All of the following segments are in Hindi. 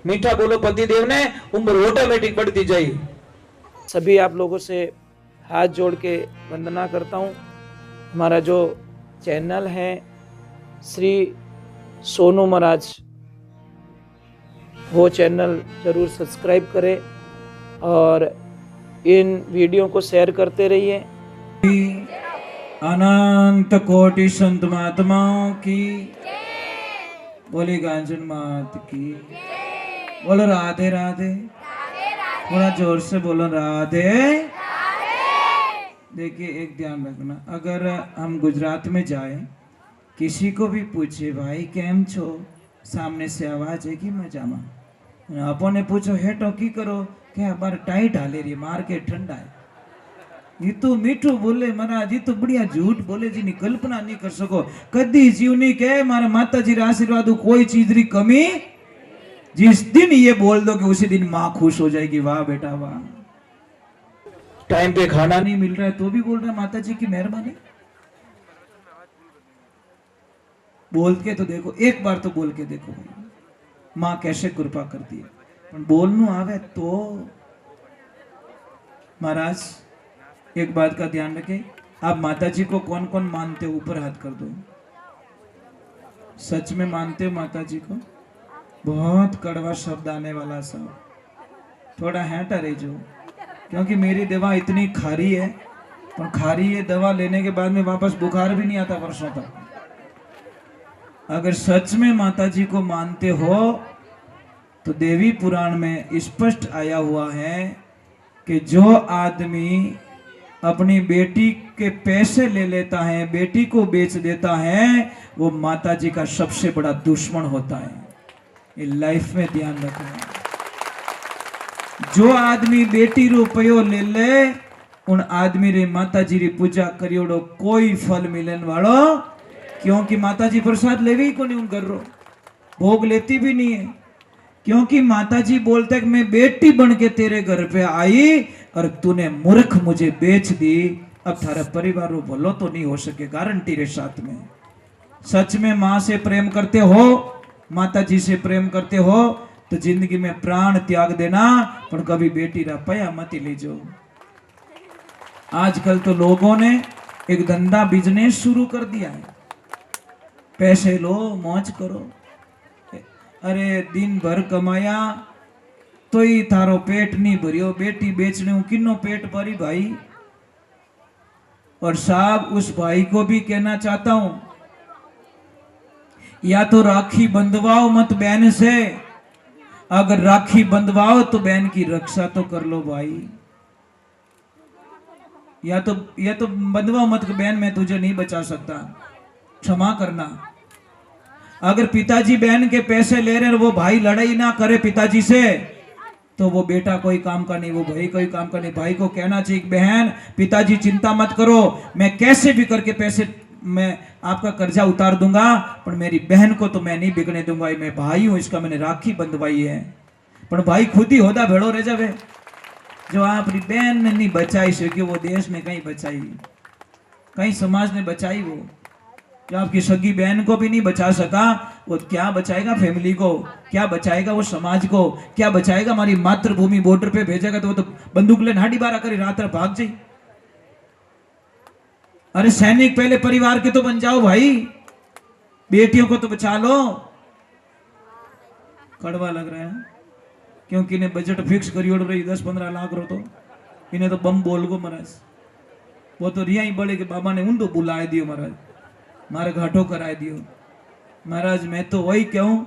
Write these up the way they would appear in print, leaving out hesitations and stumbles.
मीठा बोलो पतिदेव ने, उम्र ऑटोमेटिक बढ़ती जाए। सभी आप लोगों से हाथ जोड़ के वंदना करता हूँ। हमारा जो चैनल है श्री सोनू महाराज, वो चैनल जरूर सब्सक्राइब करें और इन वीडियो को शेयर करते रहिए। अनंत कोटि संत महात्माओं की बोली, गांजन मात की बोलो, राधे राधे। थोड़ा जोर से बोलो, राधे। देखिए, एक ध्यान रखना, अगर हम गुजरात में जाए, किसी को भी पूछे भाई केम छो, सामने से आवाज है कि मजामा, आपने पूछो हेटो की करो क्या बार टाइट हाले रही, मार्केट ठंडा है, ये तो मीठू बोले महाराज, ये तो बढ़िया झूठ बोले जी, कल्पना नहीं कर सको कदी जीव नहीं के मारा माता जी आशीर्वाद कोई चीज री कमी। जिस दिन ये बोल दो कि उसी दिन माँ खुश हो जाएगी, वाह बेटा वाह। टाइम पे खाना नहीं मिल रहा है तो भी बोल रहा है माता जी की मेहरबानी। बोल के तो देखो, एक बार तो बोल के देखो माँ कैसे कृपा करती है, पर बोलनू आवे तो। महाराज एक बात का ध्यान रखें, आप माता जी को कौन कौन मानते हो, ऊपर हाथ कर दो। सच में मानते हो माता जी को? बहुत कड़वा शब्द आने वाला सब, थोड़ा हैटा रह जो, क्योंकि मेरी दवा इतनी खारी है, पर खारी ये दवा लेने के बाद में वापस बुखार भी नहीं आता वर्षों तक। अगर सच में माता जी को मानते हो तो देवी पुराण में स्पष्ट आया हुआ है कि जो आदमी अपनी बेटी के पैसे ले लेता है, बेटी को बेच देता है, वो माता जी का सबसे बड़ा दुश्मन होता है। ये लाइफ में ध्यान रखना। जो आदमी बेटी रुपयो ले ले, उन आदमी रे माता जी री पूजा करियोड़ो कोई फल मिलन वालो, क्योंकि माता जी प्रसाद लेवी को नहीं, उन कर रो भोग लेती भी नहीं है, क्योंकि माता जी बोलते कि मैं बेटी बन के तेरे घर पे आई और तूने मूर्ख मुझे बेच दी, अब थारा परिवार वो भलो तो नहीं हो सके, गारंटी रे साथ में। सच में माँ से प्रेम करते हो, माता जी से प्रेम करते हो, तो जिंदगी में प्राण त्याग देना, पर कभी बेटी रा पया मत लीजो। आजकल तो लोगों ने एक धंधा बिजनेस शुरू कर दिया है, पैसे लो मौज करो। अरे दिन भर कमाया तो ही थारो पेट नहीं भरियो, बेटी बेचने हूं किन्नो पेट भरी भाई। और साहब उस भाई को भी कहना चाहता हूं, या तो राखी बंधवाओ मत बहन से, अगर राखी बंधवाओ तो बहन की रक्षा तो कर लो भाई। या तो बंधवाओ मत कि बहन मैं तुझे नहीं बचा सकता, क्षमा करना। अगर पिताजी बहन के पैसे ले रहे हैं, वो भाई लड़ाई ना करे पिताजी से, तो वो बेटा कोई काम का नहीं, वो भाई कोई काम का नहीं। भाई को कहना चाहिए, बहन पिताजी चिंता मत करो, मैं कैसे भी करके पैसे मैं आपका कर्जा उतार दूंगा, पर मेरी बहन को तो मैं नहीं बिकने दूंगा, मैं भाई हूं, इसका मैंने राखी बंधवाई है। पर भाई खुद ही होदा भेड़ो रह जावे, जो अपनी बहन ने नहीं बचाई सके, वो देश ने कहीं बचाई, कहीं समाज ने बचाई। वो जो आपकी सगी बहन को भी नहीं बचा सका, वो क्या बचाएगा फैमिली को, क्या बचाएगा वो समाज को, क्या बचाएगा हमारी मातृभूमि। बॉर्डर पे भेजेगा तो वो तो बंदूक ले नाड़ी बारा करी रात रात भाग जाए। अरे सैनिक पहले परिवार के तो बन जाओ भाई, बेटियों को तो बचा लो। कड़वा लग रहा है क्योंकि इन्हें बजट फिक्स करी ओढ़ रही 10-15 लाख रो, तो इन्हें तो बम बोल गो महाराज, वो तो रिया ही बड़े के बाबा ने ऊंधो बुलाए दियो महाराज, मारे घाटो कराए दियो महाराज। मैं तो वही कहूं,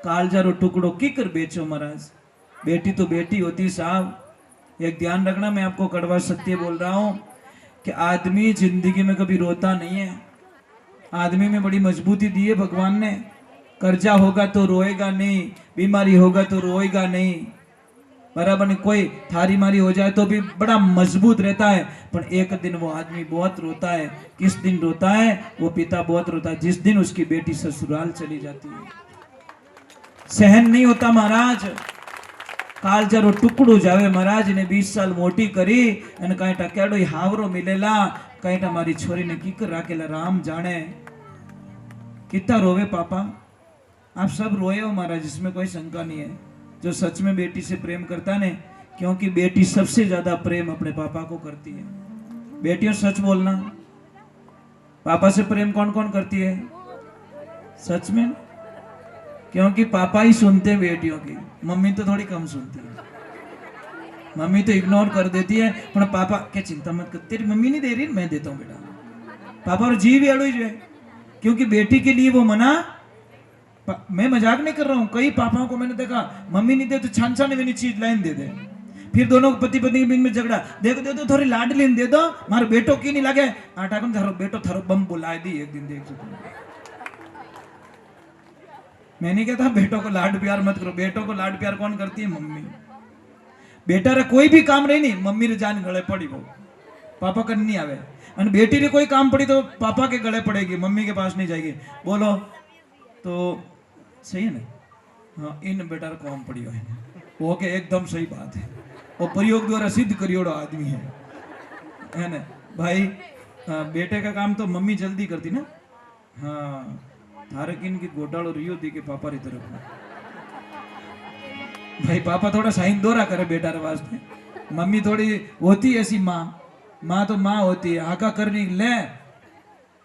कालजारो टुकड़ो किकर बेचो महाराज, बेटी तो बेटी होती साहब। एक ध्यान रखना, मैं आपको कड़वा सत्य बोल रहा हूं कि आदमी जिंदगी में कभी रोता नहीं है, आदमी में बड़ी मजबूती दी है भगवान ने। कर्जा होगा तो रोएगा नहीं, बीमारी होगा तो रोएगा नहीं, बराबर नहीं। कोई थारी मारी हो जाए तो भी बड़ा मजबूत रहता है, पर एक दिन वो आदमी बहुत रोता है। किस दिन रोता है? वो पिता बहुत रोता है जिस दिन उसकी बेटी ससुराल चली जाती है। सहन नहीं होता महाराज, कालजारो टुकड़ो जावे महाराज ने 20 साल मोटी करी અને કાઈ ટકેડો હાવરો મિલેલા, કાઈ મારી છોરીને કીકર રાખેલા, राम जाने कितना रोवे पापा। आप सब रोए हो महाराज, इसमें कोई शंका नहीं है, जो सच में बेटी से प्रेम करता है, क्योंकि बेटी सबसे ज्यादा प्रेम अपने पापा को करती है। बेटियों सच बोलना, पापा से प्रेम कौन कौन करती है? सच में, क्योंकि पापा ही सुनते हैं बेटियों की, मम्मी तो थोड़ी कम सुनती है। मम्मी तो इग्नोर कर देती है, पर पापा क्या चिंता मत कर, तेरी मम्मी नहीं दे रही, मैं देता हूँ बेटा। पापा और जी भी अड़ो ही, क्योंकि बेटी के लिए वो मना। मैं मजाक नहीं कर रहा हूँ, कई पापाओं को मैंने देखा मम्मी नहीं दे तो छान छान वाली चीज लाइन दे दे, फिर दोनों पति पत्नी के बीच में झगड़ा, देखो दे दो थोड़ी लाडली दे दो, मारे बेटो की नहीं लगे आटा कौन थारो बेटो थारो बम बुलाए दी एक दिन, देख चुका। मैं नहीं कहता बेटों को लाड प्यार मत करो, बेटों को लाड प्यार कौन करती है? मम्मी। बेटा रे कोई भी काम रही नहीं, मम्मी रे जान गले पड़ी वो, पापा कर नहीं आवे। और बेटी रे कोई काम पड़ी तो पापा के गले पड़ेगी, मम्मी के पास नहीं जाएगी। बोलो तो सही है ना? हाँ, इन बेटा कौन पड़ी है वो के एकदम सही बात है, वो प्रयोग द्वारा सिद्ध करियोड़ो आदमी है ना भाई। बेटे का काम तो मम्मी जल्दी करती ना। हाँ, थारे किन की घोटालो रियो थी के पापा री तरफ भाई, पापा थोड़ा साइन दोरा करे बेटा रे वास्ते, मम्मी थोड़ी होती ऐसी माँ तो माँ होती है, आका करनी ले,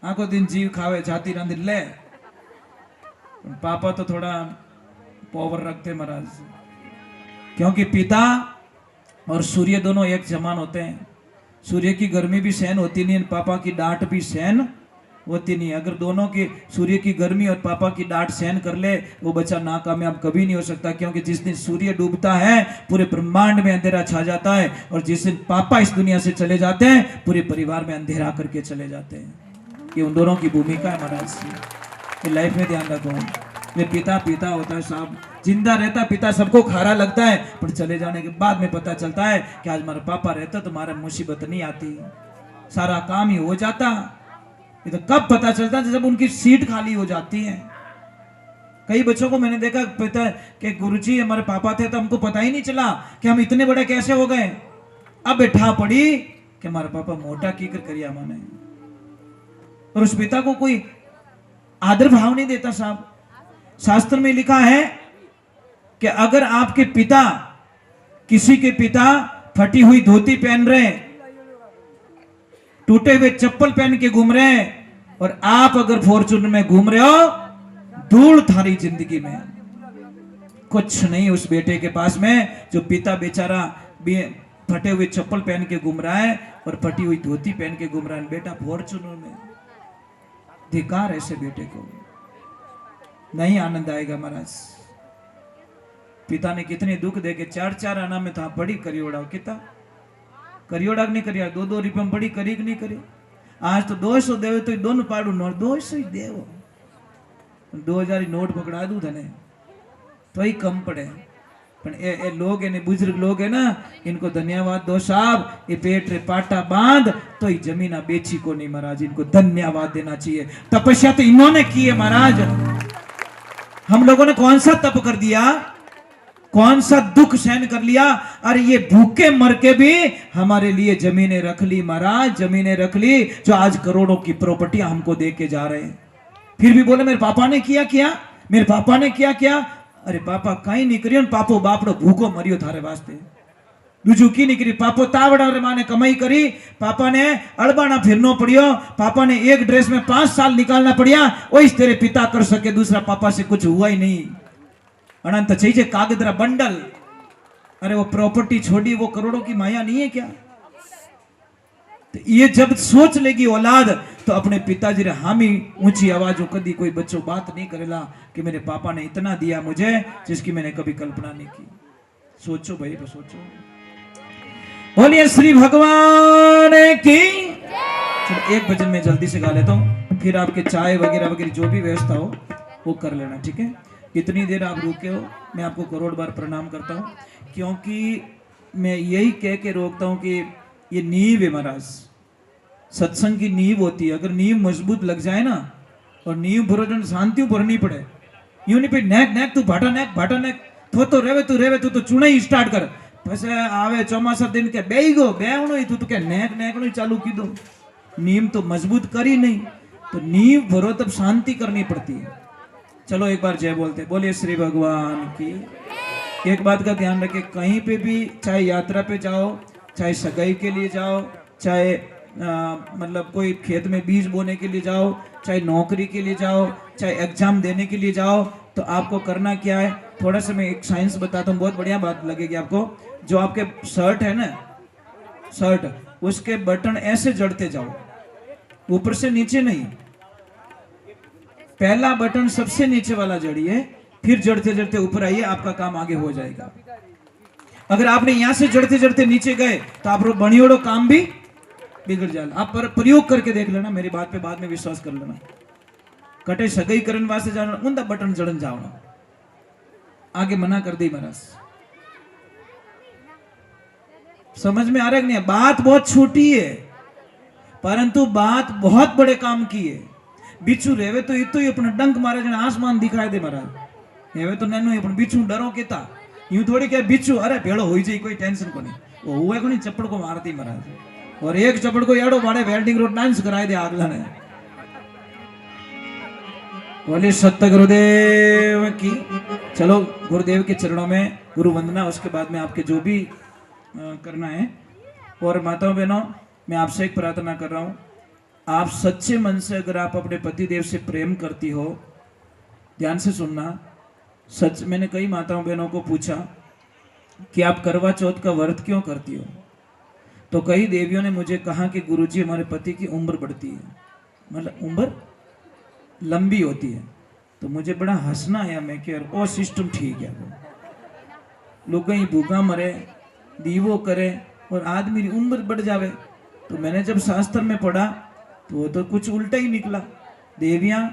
आको दिन जीव खावे छाती रंध ले। पापा तो थोड़ा पावर रखते महाराज, क्योंकि पिता और सूर्य दोनों एक समान होते हैं। सूर्य की गर्मी भी सहन होती नहीं, पापा की डांट भी सहन होती नहीं। अगर दोनों की, सूर्य की गर्मी और पापा की डांट सहन कर ले, वो बच्चा नाकामयाब कभी नहीं हो सकता, क्योंकि जिस दिन सूर्य डूबता है पूरे ब्रह्मांड में अंधेरा छा जाता है, और जिस दिन पापा इस दुनिया से चले जाते हैं पूरे परिवार में अंधेरा करके चले जाते हैं। ये उन दोनों की भूमिका है महाराज, ये लाइफ में ध्यान रखो। ये पिता पिता होता है साहब, जिंदा रहता पिता सबको खारा लगता है, पर चले जाने के बाद में पता चलता है कि आज हमारा पापा रहता तो हमारा मुसीबत नहीं आती, सारा काम ही हो जाता। ये तो कब पता चलता है? जब उनकी सीट खाली हो जाती है। कई बच्चों को मैंने देखा पता है कि गुरुजी हमारे पापा थे तो हमको पता ही नहीं चला कि हम इतने बड़े कैसे हो गए। अब बैठा पड़ी कि हमारे पापा मोटा की कर करिया माने, और उस पिता को कोई आदर भाव नहीं देता साहब। शास्त्र में लिखा है कि अगर आपके पिता, किसी के पिता फटी हुई धोती पहन रहे, टूटे हुए चप्पल पहन के घूम रहे हैं, और आप अगर फॉर्चूनर में घूम रहे हो, धूल थारी जिंदगी में कुछ नहीं उस बेटे के पास में जो पिता बेचारा फटे हुए चप्पल पहन के घूम रहा है और फटी हुई धोती पहन के घूम रहा है। बेटा फॉर्चूनर में, धिकार ऐसे बेटे को, नहीं आनंद आएगा महाराज। पिता ने कितने दुख दे के 4-4 आना में था पड़ी करियोड़ा, कितना करियोड़ा नहीं करिया, 2-2 रुपये में पड़ी करी नहीं करी। आज तो 200 देवे तो दोनों पाड़ू नोट 200 ही देवो, 2000 ही नोट पकड़ा दू थने तो ही कम पड़े। पर ए लोग है बुजुर्ग लोग है ना, इनको धन्यवाद दो साहब, ये पेट रे पाटा बांध तो ही जमीना बेची को नहीं महाराज, इनको धन्यवाद देना चाहिए। तपस्या तो इन्होंने की है महाराज, हम लोगों ने कौन सा तप कर दिया, कौन सा दुख सहन कर लिया। अरे ये भूखे मर के भी हमारे लिए जमीनें रख ली महाराज, जमीनें रख ली, जो आज करोड़ों की प्रॉपर्टियां हमको दे के जा रहे हैं। फिर भी बोले मेरे पापा ने किया, मेरे पापा ने किया। अरे पापा कहीं नहीं करियो, पापो बापड़ो भूखो मरियो थारे वास्ते, दूजू की नहीं करी। पापो तावड़ा रे माने कमाई करी, पापा ने अड़बाना फिरनो पड़ियो, पापा ने एक ड्रेस में 5 साल निकालना पड़िया, वही तेरे पिता कर सके, दूसरा पापा से कुछ हुआ ही नहीं। अनंत चाहिए कागजरा बंडल, अरे वो प्रॉपर्टी छोड़ी, वो करोड़ों की माया नहीं है क्या? तो ये जब सोच लेगी औलाद तो अपने पिताजी रे हामी ऊंची आवाज कदी कोई बच्चों बात नहीं करेला कि मेरे पापा ने इतना दिया मुझे जिसकी मैंने कभी कल्पना नहीं की। सोचो भाई, तो सोचो। बोलिए श्री भगवान की। चलो एक भजन में जल्दी से गा लेता हूँ, फिर आपके चाय वगैरह वगैरह जो भी व्यवस्था हो वो कर लेना, ठीक है? इतनी देर आप रुके हो, मैं आपको करोड़ बार प्रणाम करता हूँ, क्योंकि मैं यही कह के रोकता हूँ कि ये नींव है महाराज, सत्संग की नींव होती है। अगर नींव मजबूत लग जाए ना, और नींव भरोजन शांति भरनी पड़े, यूं नहीं पे नेक तू भाटा नेक तो रेवे तू तो चुने ही स्टार्ट कर, પછી આવે ચોમાસા दिन के બેહી ગયો બેહણો ही तू तो के नेक चालू की दो। नींव तो मजबूत करी नहीं, तो नींव भरो तब शांति करनी पड़ती है। चलो एक बार जय बोलते, बोलिए श्री भगवान की। एक बात का ध्यान रखें, कहीं पे भी चाहे यात्रा पे जाओ, चाहे सगाई के लिए जाओ, चाहे मतलब कोई खेत में बीज बोने के लिए जाओ, चाहे नौकरी के लिए जाओ, चाहे एग्जाम देने के लिए जाओ, तो आपको करना क्या है, थोड़ा सा मैं एक साइंस बताता हूँ, बहुत बढ़िया बात लगेगी आपको। जो आपके शर्ट है ना, शर्ट, उसके बटन ऐसे जड़ते जाओ, ऊपर से नीचे नहीं। पहला बटन सबसे नीचे वाला जड़िए, फिर जड़ते जड़ते ऊपर आइए, आपका काम आगे हो जाएगा। अगर आपने यहां से जड़ते जड़ते नीचे गए तो आप बणियोड़ो काम भी बिगड़ जाए। आप पर प्रयोग करके देख लेना, मेरी बात पे बाद में विश्वास कर लेना। कटे सगाई करने वास्ते जाना, उनका बटन जड़न जाओ, आगे मना कर दी महाराज। समझ में आ रहा है कि नहीं? बात बहुत छोटी है, परंतु बात बहुत बड़े काम की है। बिच्छू रेवे तो इतो ही अपने डंक मारे जने आसमान दिखाए दे महाराज। हेवे तो नैनो ही, पण बिच्छू डरो केता यूं थोड़ी क्या बिच्छू अरे भेड़ो होई जाई, कोई टेंशन कोनी, वो हुए कोनी चप्पड़ को मारती महाराज। और एक चप्पड़ को याड़ो मारे वेल्डिंग रोड डांस कराए दे आगला ने। बोले सत्य गुरुदेव की। चलो गुरुदेव के चरणों में गुरु वंदना, उसके बाद में आपके जो भी करना है। और माताओं बहनों, मैं आपसे एक प्रार्थना कर रहा हूं, आप सच्चे मन से अगर आप अपने पति देव से प्रेम करती हो, ध्यान से सुनना, सच, मैंने कई माताओं बहनों को पूछा कि आप करवा चौथ का व्रत क्यों करती हो, तो कई देवियों ने मुझे कहा कि गुरुजी हमारे पति की उम्र बढ़ती है, मतलब उम्र लंबी होती है। तो मुझे बड़ा हंसना आया, मैं कि ओ सिस्टम ठीक है, लोग कहीं भूखा मरे, दीवो करे और आदमी की उम्र बढ़ जावे। तो मैंने जब शास्त्र में पढ़ा तो वो तो कुछ उल्टा ही निकला। देवियां,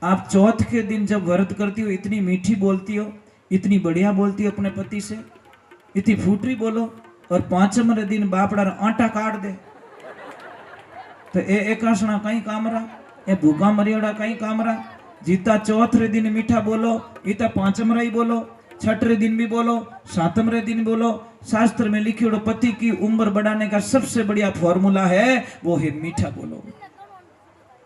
आप चौथ के दिन जब व्रत करती हो, इतनी मीठी बोलती हो, इतनी बढ़िया बोलती हो अपने पति से, इतनी फूटरी बोलो, और पांचम दिन बापड़ा आटा काट दे, तो एक आसना कहीं कामरा, ए भूखा मरियोड़ा कहीं कामरा। जीता चौथे दिन मीठा बोलो, इता पांचमरा ही बोलो, छठरे दिन भी बोलो, सातमरे दिन बोलो। शास्त्र में लिखी पति की उम्र बढ़ाने का सबसे बढ़िया फॉर्मूला है, वो है मीठा बोलो।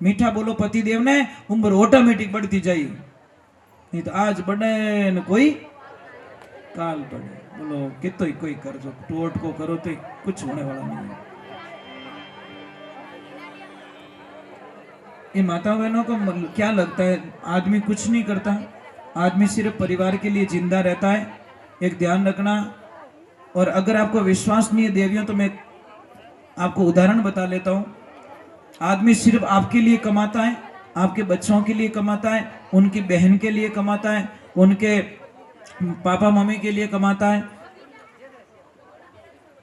मीठा बोलो पति देव ने, उम्र ऑटोमेटिक बढ़ती जाए। नहीं तो आज बढ़े न कोई काल बढ़े, बोलो कितो ही कोई कर जो टोट को करो तो कुछ होने वाला नहीं है। ये माता बहनों को क्या लगता है, आदमी कुछ नहीं करता, आदमी सिर्फ परिवार के लिए जिंदा रहता है। एक ध्यान रखना। और अगर आपको विश्वास नहीं है देवियों, तो मैं आपको उदाहरण बता लेता हूं। आदमी सिर्फ आपके लिए कमाता है, आपके बच्चों के लिए कमाता है, उनकी बहन के लिए कमाता है, उनके पापा मम्मी के लिए कमाता है,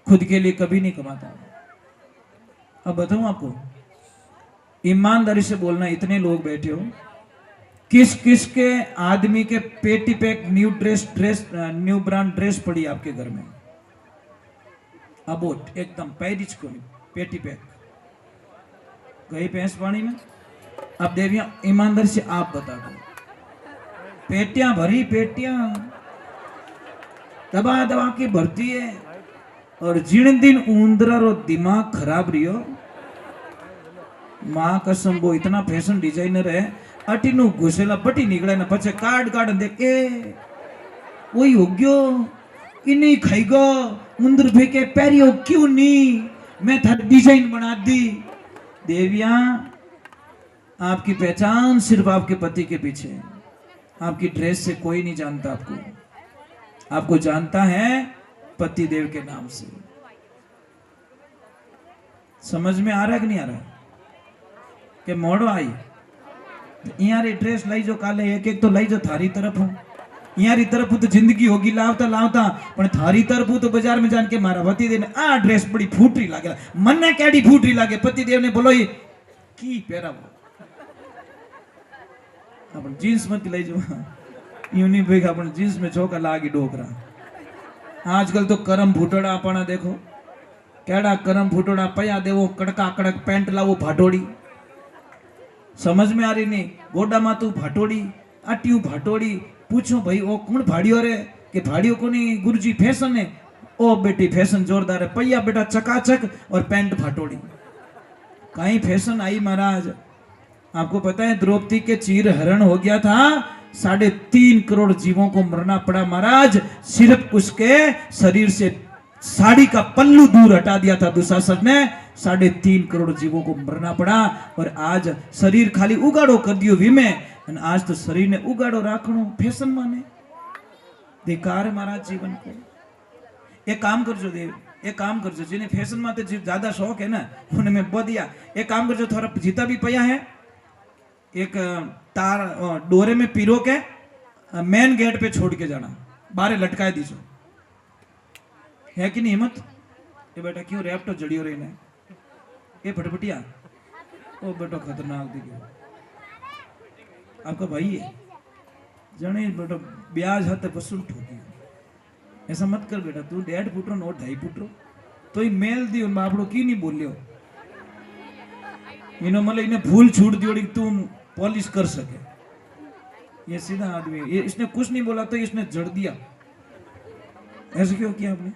खुद के लिए कभी नहीं कमाता। अब बताऊं आपको, ईमानदारी से बोलना, इतने लोग बैठे हो, किस किस के आदमी के पेटी पैक न्यू ब्रांड ड्रेस पड़ी आपके घर में, अबोट एकदम पैरिच को पेटी पैक गई भैंस पानी में। अब देवियां ईमानदारी से आप बता दो, पेटियां भरी, पेटियां दबा दबा के भरती है, और जिन दिन ऊंदरा रो दिमाग खराब रियो, मां कसम वो इतना फैशन डिजाइनर है, अटीनु घुसेला पटी निकले ना, पछे कार्ड कार्ड देखे वही हो गयो, इन्हीं खाईगो उंदर फेंके पैरियो क्यों नहीं, मैं था डिजाइन बना दी। देवियां, आपकी पहचान सिर्फ आपके पति के पीछे है, आपकी ड्रेस से कोई नहीं जानता आपको, आपको जानता है पति देव के नाम से। समझ में आ रहा है कि नहीं आ रहा है? के मोड़ो आई यार ड्रेस लाई जो काले एक एक तो लाई जो थारी तरफ हूं, यारी तरफ तो जिंदगी होगी लावता लावता, पण थारी तरफ तो बाजार में जान के मारा पति देव ने आ ड्रेस बड़ी फूटरी लागे, मन्ने केडी फूटरी लागे, पति देव ने बोलो ये की पहरावो, अपन जींस मत लाई जो यूं नहीं भाई, अपन जींस में चौका लागी डोकरा। आजकल तो करम फूटोड़ा अपना देखो, केड़ा करम फूटोड़ा पया देवो, कड़का कड़क पैंट लावो भाटोड़ी, समझ में आ रही नहीं, गोडा मा तू भाटोड़ी, आटियों भाटोड़ी, पूछो भाई ओ कौन भाड़ियो रे, के भाड़ियो कोनी गुरुजी फैशन है, ओ बेटी फैशन जोरदार है, पैया बेटा चकाचक और पैंट भाटोड़ी, कहीं फैशन आई महाराज। आपको पता है द्रौपदी के चीर हरण हो गया था 3.5 करोड़ जीवों को मरना पड़ा महाराज, सिर्फ उसके शरीर से साड़ी का पल्लू दूर हटा दिया था दुशासन ने, 3.5 करोड़ जीवों को मरना पड़ा। और आज शरीर खाली उगाड़ो कर दियो विमे, અને आज तो शरीर ने उगाड़ो राखणो फैशन माने बेकार है महाराज जीवन को। एक काम करजो देव, एक काम करजो, जिन्हें फैशन में ज्यादा शौक है ना उन्हें मैं बदिया, एक काम करजो, थोड़ा जीता भी पया है, एक तार डोरे में पिरो के मेन गेट पे छोड़ के जाना, बाहर लटकाए दीजो, है कि नहीं हिम्मत? ये बेटा क्यों रैप्टो जड़ियो रही ने, ये फटफटिया ओ बेटो खतरनाक दिखे, आपका भाई है जने बेटो ब्याज हाथ वसूल ठोकी, ऐसा मत कर बेटा, तू 1.5 फुट रो नोट 2.5 फुट रो तो ही मेल दी उन बापड़ो की नहीं बोलियो, इनो मतलब इन्हें भूल छूट दियोड़ी तू पॉलिश कर सके, ये सीधा आदमी, ये इसने कुछ नहीं बोला तो इसने जड़ दिया, ऐसे क्यों किया आपने?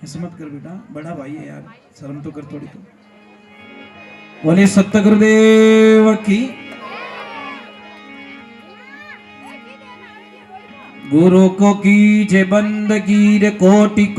ऐसे मत कर बेटा, बड़ा भाई है यार, शर्म तो कर थोड़ी। तो बोले सत्य गुरुदेव की, गुरु को कीजे बंदगी रे कोटि को